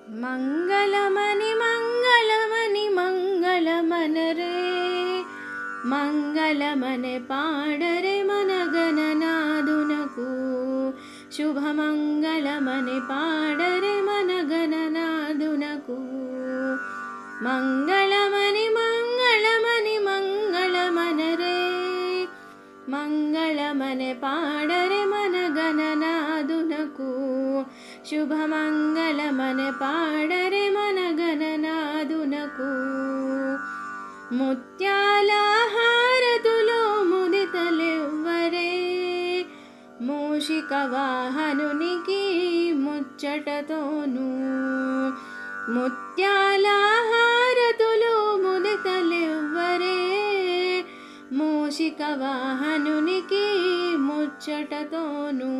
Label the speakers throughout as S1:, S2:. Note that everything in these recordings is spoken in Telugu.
S1: మంగళమని మంగళమని మంగళమనరే మంగళమనే పాడరే మన గణనాదునకు శుభమంగళమని పాడరే మన గణనాదునకు మంగళమని మంగళమని మంగళమనరే మంగళమనే పాడరే మన గణనాదునకు శుభమంగళమనే పాడరే మన గణనాదునకు ముత్యాల హారతులో ముదితలెవ్వరే మూషిక వాహనునికి ముచ్చటతోను ముత్యాల హారతులో ముదితలెవ్వరే మూషిక వాహనునికి ముచ్చటతోను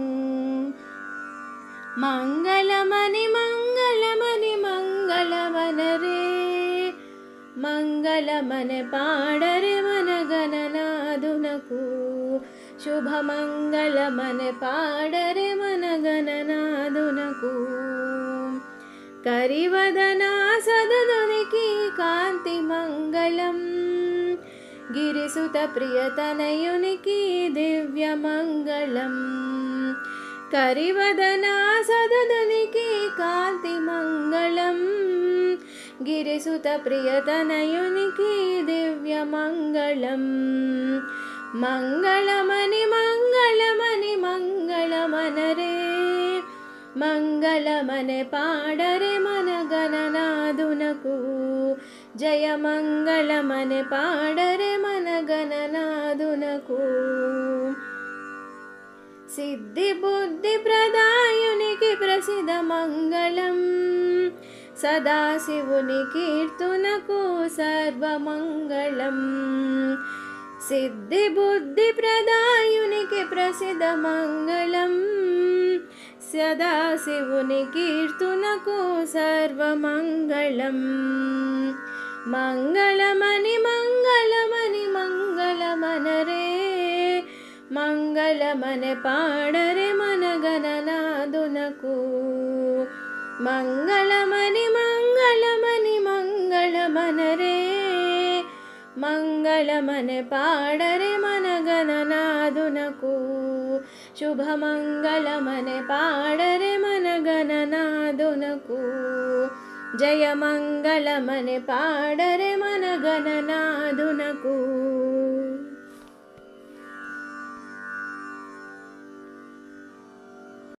S1: మంగళమని మంగళమని మంగళమనరే మంగళమనే పాడరే మన గణనాదునకు శుభమంగళమనే పాడరే మన గణనాదునకు కరివదనా సదునికి కాంతి మంగళం గిరిసుత ప్రియతనయునికి దివ్య మంగళం కరివదనా సదునికి కాంతి మంగళం గిరిసుత ప్రియతనయునికి దివ్య మంగళం మంగళమని మంగళమని మంగళమనరే మంగళమనే పాడరే మన గణనాదునకు జయ మంగళమనే పాడరే మన గణనాదునకు సిద్ధి బుద్ధి ప్రదాయునికి ప్రసిద్ధ మంగళం సదాశివుని కీర్తునకు సర్వమంగళం సిద్ధి బుద్ధి ప్రదాయునికి ప్రసిద్ధ మంగళం సదాశివుని కీర్తునకు సర్వమంగళం మంగళమని మంగళమని మంగళమనరే మంగళమనే పాడరే మన గణనాదునకు మంగళమని మంగళమని మంగళమనరే మంగళమనే పాడరే మన గణనాదునకు శుభమంగళమనే పాడరే మన గణనాదునకు జయ మంగళమనే పాడరే మన గణనాదునకు